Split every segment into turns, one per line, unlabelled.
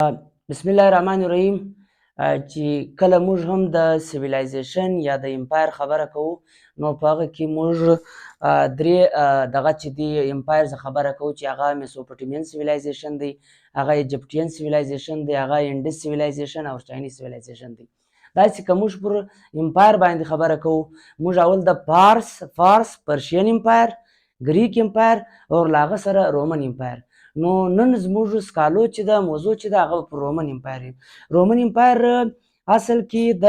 بسم الله الرحمن الرحیم. چې کله موږ هم د سیویلایزیشن یا د امپایر خبره کوو نو په هغه کې موږ درې دغه چې دی امپایر څخه خبره کوو چې هغه میسوپوټیمین سیویلایزیشن دی، هغه ایجپټین سیویلایزیشن دی، هغه انډس سیویلایزیشن او چاینیز سیویلایزیشن دی. داسې که موږ پر امپایر باندې خبره کوو، موږ اول د فارس پرشین امپایر، ګریک امپایر او له هغه سره رومن امپایر. نو نن زموږ سکالو چې ده موضوع چې ده هغه پر رومن امپایر. رومن امپایر اصل کې د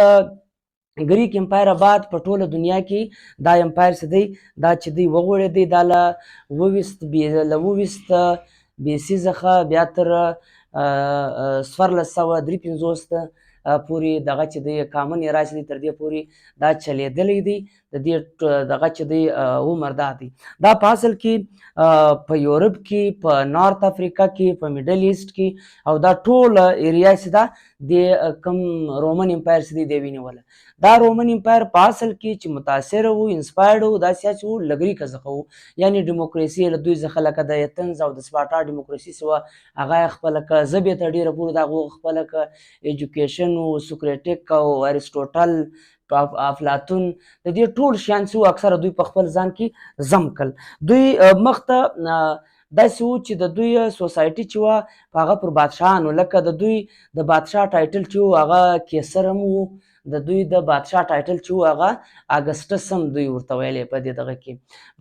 ګریک امپایر بعد په ټوله دنیا کې دا امپایر څه دی، دا چې دی وغوړېدی دا له 20 BC څخه بیا تر 1453 پورې دغه چې دی کامن ایرا چې دی تر دې پورې دا چلیدلی دی. د دې دغه چې دی عمر دا دی. دا په اصل کې په یورپ کې، په نارت افریقا کې، په میډل ایسټ کې او دا ټول ایریا چې ده د کوم رومن امپایر چې دی دی ونیوله. دا رومن امپایر په اصل کې چې متاثر وو، انسپایرډ وو، دا سیاسي وو له ګریک څخه وو. یعنې ډیموکراسي له دوی څخه لکه د ایتنز او د سپارټا ډیموکراسي چې وه هغه یې خپله که ژبې ته ډېره پورې د هغو خپله که ایجوکیشن و، سوکریټیک او ارسټوټل، افلاطون، د دې ټول شیان چې وو اکثره دوی په خپل ځان کې ضم کړل. دوی مخته داسې وو چې د دوی سوسایټي چې وه په هغه پر بادشاهانو، لکه د دوی د بادشاه ټایټل چې وو هغه کیسر هم وو، د دوی د بادشاه ټایټل چې وو هغه اګسټس هم دوی ورته ویلی په دې دغه کې.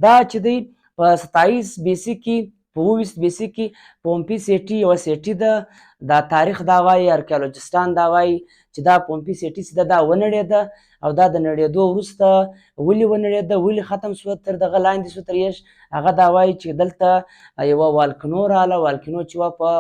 دا چې دی په 27 BC کې، په 20 BC کې پومپي سیټي یوه سیټي ده، دا تاریخ دا وایي، ارکیالوجستان دا وایي چې دا پومپي سیټي چې ده دا ونړېده او دا د نړېدو وروسته ولې ونړېده، ولې ختم شوه، تر دغه لاندې شو تر یش. هغه دا وایي چې دلته یوه والکینو راغله، والکینو چې وه په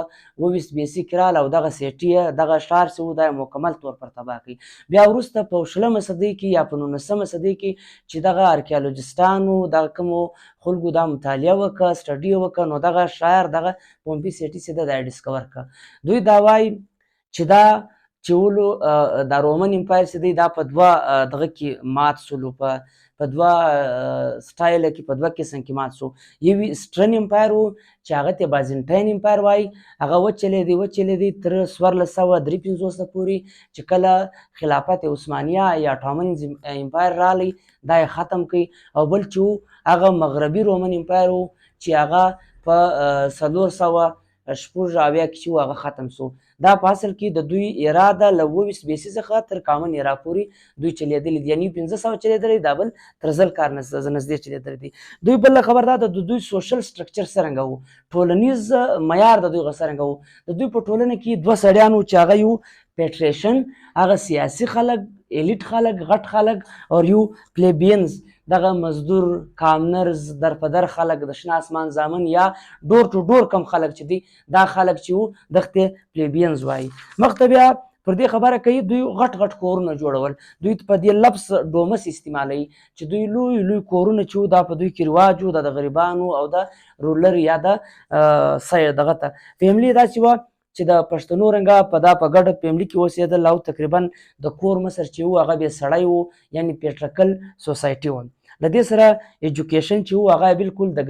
20 BC کې راغله او دغه سیټي دغه ښار چې و دا یې مکمل طور پر تباه کړي. بیا وروسته په 20مه صدۍ کې یا په 19مه صدۍ کې چې دغه ارکیالوجستانو دغه کومو خلکو دا مطالعه وکړه، سټډي وکړه، نو دغه ښار دغه پومپي سیټي چې ده دا یې ډسکور کړه. دوی دا وایي چې دا چې ولو دا رومن امپایر چې دی دا په دوه دغه کې مات شولو، په دوه سټایله کې، په دوه قسم کې مات شو. یو ایسټرن امپایر و چې هغه ته بازنټاین امپایر وایي، هغه وچلېدی تر 1453 پورې چې کله خلافت عثمانیه یا اټامن امپایر راغلی دا یې ختم کړي. او بل چې و هغه مغربي رومن امپایر و چې هغه په 480 کې چې و هغه ختم شو. دا په اصل کې د دوی ایرا ده له 20 BC څخه تر کامن ایرا پورې دوی چلیدلی دي، یعنې 1500 چلیدلی دا بل تر زر کال نږدې چلیدلی دی. دوی بله خبر دا ده د دوی سوشل سټرکچر څرنګه و، ټولنیز معیار د دوی څرنګه و. د دوی په ټولنه کې دوه سړیان وو چې هغه یو پیټریشن، هغه سیاسي خلک، ایلیټ خلک، غټ خلک، او یو پلیبینز، دغه مزدور، کامنرز، در په در خلک، د شنه اسمان زامن یا ډور ټو ډور کم خلک چې دی دا خلک چې وو دغه ته پلیبینز وایي. مخته بیا پر دې خبره کوي دوی غټ غټ کورونه جوړول. دوی په دې لفظ ډومس استعمالوي چې دوی لوی لوی کورونه چې وو دا په دوی کې رواج وو، د غریبانو او د رولر یا د دغه ته فیملي داسې وه چې د پښتنو رنګه په ګډه فیملي کې اوسېدل او تقریبا د کور مشر چې وو هغه بې سړی وو، یعنې پیټرکل سوسایټي وه. له دې سره ایجوکیشن چې وو هغه بالکل د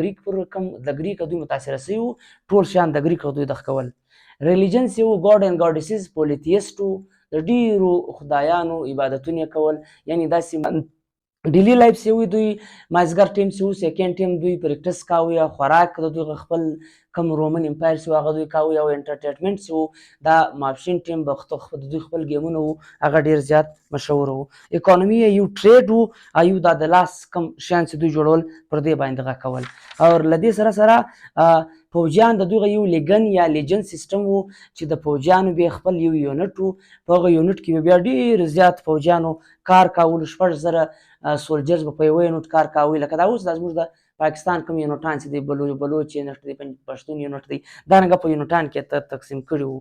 ګریک دوی متاثره شوي وو، ټول شیان د ګریک دوی دغه کول. ریلیجن چې وو ګاډ اینډ ګاډیسز، پولیتیسټ وو، د ډېرو خدایانو عبادتونه یې کول. یعنې داسې ډیلی لایف چې وي دوی مازدیګر ټیم چې وو سیکنډ ټیم دوی پریکټس کاوه، یا خوراک د دوی خپل کم رومن امپایر چې هغه دوی کاوه، او انټرټینمنټ چې وو دا ماپښین ټیم د دوی خپل گیمونه وو هغه ډېر زیات مشهور وو. اکانومي یو ټریډ وو او یو دا د لاس کم شیان چې دوی جوړول پر دې باندې دغه کول. او له دې سره پوځیان د دوی یو لیګن یا لیجن سیستم وو چې د پوځیانو بیا خپل یو یونټ وو، په هغه یونټ کې بیا ډېر زیات پوځیانو کار کولو، 6000 سولجرز به په یوه یونټ کار کاوه. لکه دا اوس دا زموږ د پاکستان کوم یونټان چې دی بلوچ یونټ دی، پښتون یونټ دی، دارنګه په یونټان کې تقسیم کړي وو.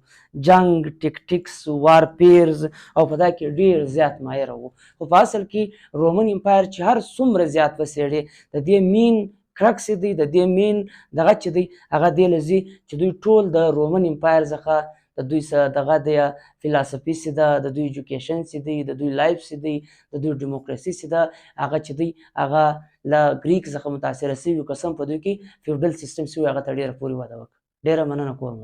جنګ، ټیکټیکس، وارپیرز او په دا کې ډېر زیات ماهره وو. خو په اصل کې رومن امپایر چې هر څومره زیات وسېړې د دې مین کرکس دی، د دې مین دغه چې دی هغه دې له ځي چې دوی ټول د رومن امپایر څخه د دوی دغه د فلسفي چې ده، د دوی ایجوکیشن چې دی، د دوی لایف چې دی، د دوی ډیموکراسي چې ده، هغه چې دی هغه له ګریک څخه متاثره شوي، قسم په دوی کې فیوډل سیستم چې وي هغه ته ډېره پورې وده وکړه. ډېره مننه کوم.